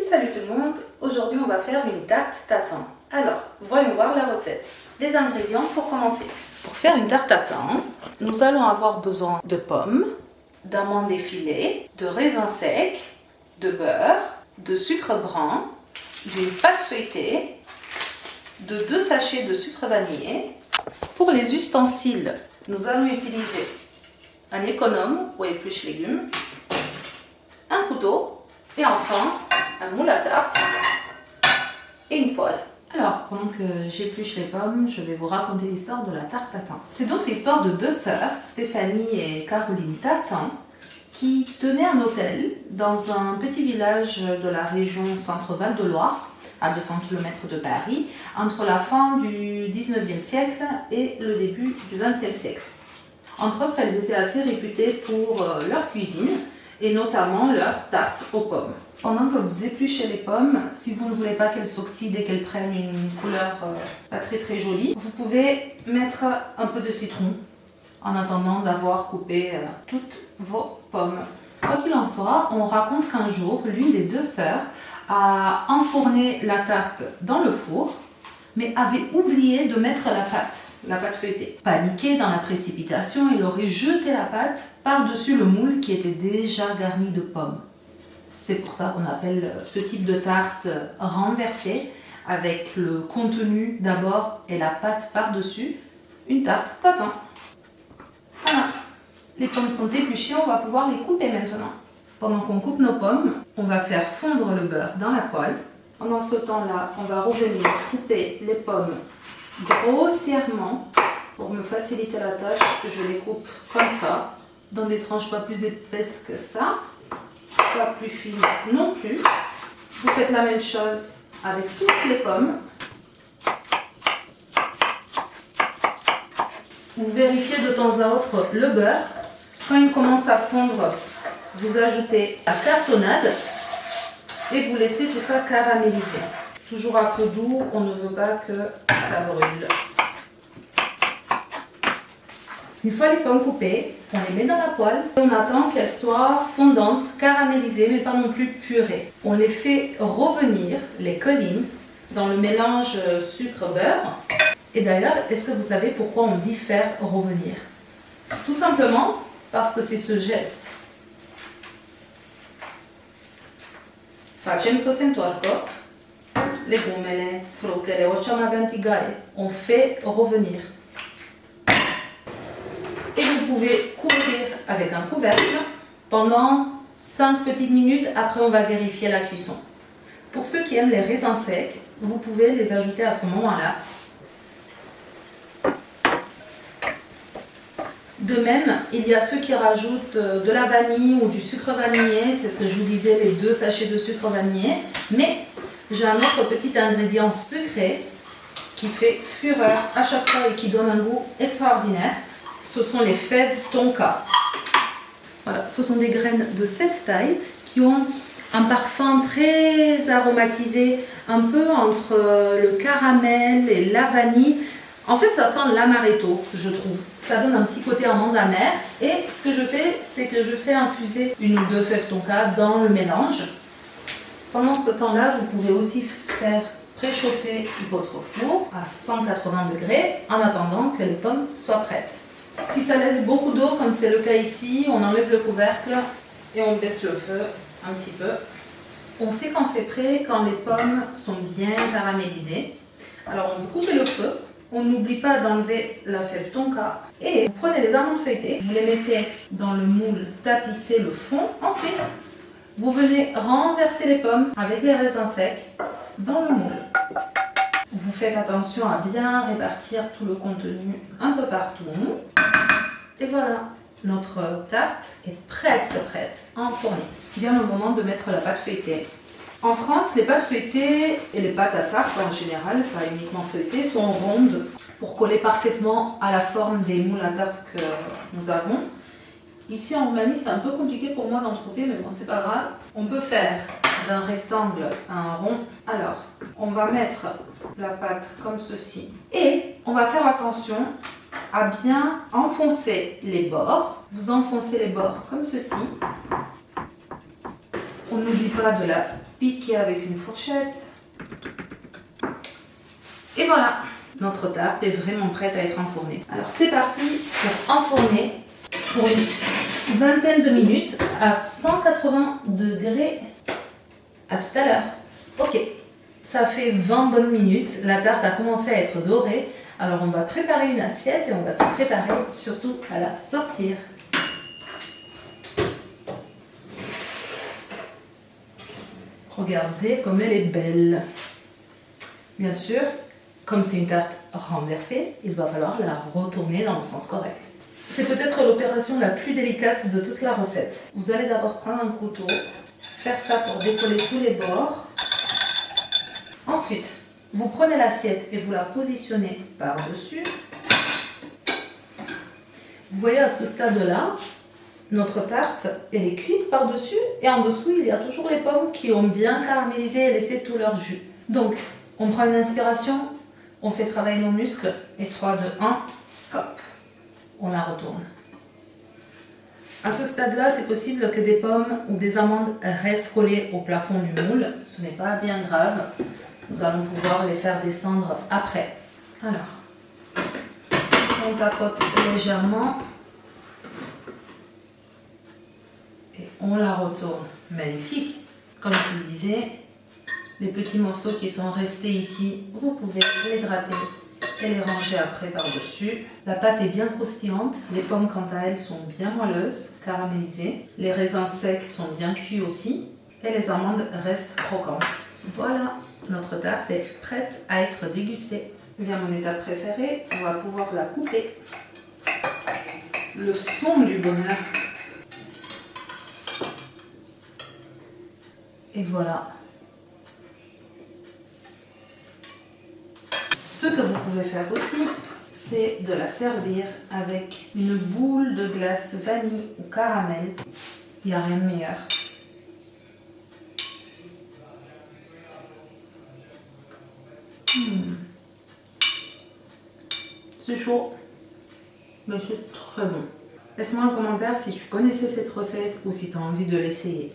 Salut tout le monde, aujourd'hui on va faire une tarte tatin. Alors, voyons voir la recette. Les ingrédients pour commencer. Pour faire une tarte tatin, nous allons avoir besoin de pommes, d'amandes effilées, de raisins secs, de beurre, de sucre brun, d'une pâte feuilletée, de 2 sachets de sucre vanillé. Pour les ustensiles, nous allons utiliser un économe ou épluche légumes, un couteau et enfin un moule à tarte et une poêle. Alors, pendant que j'épluche les pommes, je vais vous raconter l'histoire de la tarte tatin. C'est donc l'histoire de 2 sœurs, Stéphanie et Caroline Tatin, qui tenaient un hôtel dans un petit village de la région Centre-Val de Loire, à 200 km de Paris, entre la fin du 19e siècle et le début du 20e siècle. Entre autres, elles étaient assez réputées pour leur cuisine et notamment leur tarte aux pommes. Pendant que vous épluchez les pommes, si vous ne voulez pas qu'elles s'oxydent et qu'elles prennent une couleur pas très jolie, vous pouvez mettre un peu de citron en attendant d'avoir coupé toutes vos pommes. Quoi qu'il en soit, on raconte qu'un jour, l'une des 2 sœurs a enfourné la tarte dans le four, mais avait oublié de mettre la pâte feuilletée. Paniquée dans la précipitation, elle aurait jeté la pâte par-dessus le moule qui était déjà garni de pommes. C'est pour ça qu'on appelle ce type de tarte renversée, avec le contenu d'abord et la pâte par-dessus, une tarte tatin. Voilà, les pommes sont épluchées, on va pouvoir les couper maintenant. Pendant qu'on coupe nos pommes, on va faire fondre le beurre dans la poêle. Pendant ce temps-là, on va revenir couper les pommes grossièrement. Pour me faciliter la tâche, je les coupe comme ça, dans des tranches pas plus épaisses que ça, pas plus fines non plus. Vous faites la même chose avec toutes les pommes. Vous vérifiez de temps à autre le beurre. Quand il commence à fondre, vous ajoutez la cassonade et vous laissez tout ça caraméliser. Toujours à feu doux, on ne veut pas que ça brûle. Une fois les pommes coupées, on les met dans la poêle et on attend qu'elles soient fondantes, caramélisées, mais pas non plus purées. On les fait revenir, les collines, dans le mélange sucre-beurre. Et d'ailleurs, est-ce que vous savez pourquoi on dit faire revenir? Tout simplement parce que c'est ce geste. Facem să se întoarcă legumele, fructele, orice am avea în tigaie. On fait revenir. Et vous pouvez couvrir avec un couvercle pendant 5 petites minutes. Après, on va vérifier la cuisson. Pour ceux qui aiment les raisins secs, vous pouvez les ajouter à ce moment-là. De même, il y a ceux qui rajoutent de la vanille ou du sucre vanillé. C'est ce que je vous disais, les 2 sachets de sucre vanillé. Mais j'ai un autre petit ingrédient secret qui fait fureur à chaque fois et qui donne un goût extraordinaire. Ce sont les fèves tonka. Voilà, ce sont des graines de cette taille qui ont un parfum très aromatisé, un peu entre le caramel et la vanille. En fait, ça sent l'amaretto, je trouve. Ça donne un petit côté amande amère. Et ce que je fais, c'est que je fais infuser 1 ou 2 fèves tonka dans le mélange. Pendant ce temps-là, vous pouvez aussi faire préchauffer votre four à 180 degrés en attendant que les pommes soient prêtes. Si ça laisse beaucoup d'eau, comme c'est le cas ici, on enlève le couvercle et on baisse le feu un petit peu. On sait quand c'est prêt, quand les pommes sont bien caramélisées. Alors on peut couper le feu. On n'oublie pas d'enlever la fève tonka. Et vous prenez les amandes feuilletées, vous les mettez dans le moule, tapissez le fond. Ensuite, vous venez renverser les pommes avec les raisins secs dans le moule. Vous faites attention à bien répartir tout le contenu un peu partout. Et voilà, notre tarte est presque prête à enfourner. Il vient le moment de mettre la pâte feuilletée. En France, les pâtes feuilletées et les pâtes à tarte en général, pas uniquement feuilletées, sont rondes pour coller parfaitement à la forme des moules à tarte que nous avons. Ici en Roumanie, c'est un peu compliqué pour moi d'en trouver, mais bon, c'est pas grave. On peut faire d'un rectangle un rond. Alors, on va mettre la pâte comme ceci. Et on va faire attention à bien enfoncer les bords. Vous enfoncez les bords comme ceci. On n'oublie pas de la piquer avec une fourchette. Et voilà, notre tarte est vraiment prête à être enfournée. Alors c'est parti pour enfourner pour une vingtaine de minutes à 180 degrés. À tout à l'heure. Ok, ça fait 20 bonnes minutes. La tarte a commencé à être dorée. Alors on va préparer une assiette et on va se préparer surtout à la sortir. Regardez comme elle est belle. Bien sûr, comme c'est une tarte renversée, il va falloir la retourner dans le sens correct. C'est peut-être l'opération la plus délicate de toute la recette. Vous allez d'abord prendre un couteau, faire ça pour décoller tous les bords. Ensuite, vous prenez l'assiette et vous la positionnez par-dessus. Vous voyez à ce stade-là, notre tarte, elle est cuite par-dessus et en dessous, il y a toujours les pommes qui ont bien caramélisé et laissé tout leur jus. Donc, on prend une inspiration, on fait travailler nos muscles et 3, 2, 1, hop, on la retourne. À ce stade-là, c'est possible que des pommes ou des amandes restent collées au plafond du moule. Ce n'est pas bien grave. Nous allons pouvoir les faire descendre après. Alors, on tapote légèrement et on la retourne. Magnifique. Comme je vous le disais, les petits morceaux qui sont restés ici, vous pouvez les gratter et les ranger après par-dessus. La pâte est bien croustillante. Les pommes, quant à elles, sont bien moelleuses, caramélisées. Les raisins secs sont bien cuits aussi. Et les amandes restent croquantes. Voilà, notre tarte est prête à être dégustée. Vient mon étape préférée, on va pouvoir la couper. Le son du bonheur. Et voilà. Ce que vous pouvez faire aussi, c'est de la servir avec une boule de glace vanille ou caramel. Il n'y a rien de meilleur. C'est chaud, mais c'est très bon. Laisse-moi un commentaire si tu connaissais cette recette ou si tu as envie de l'essayer.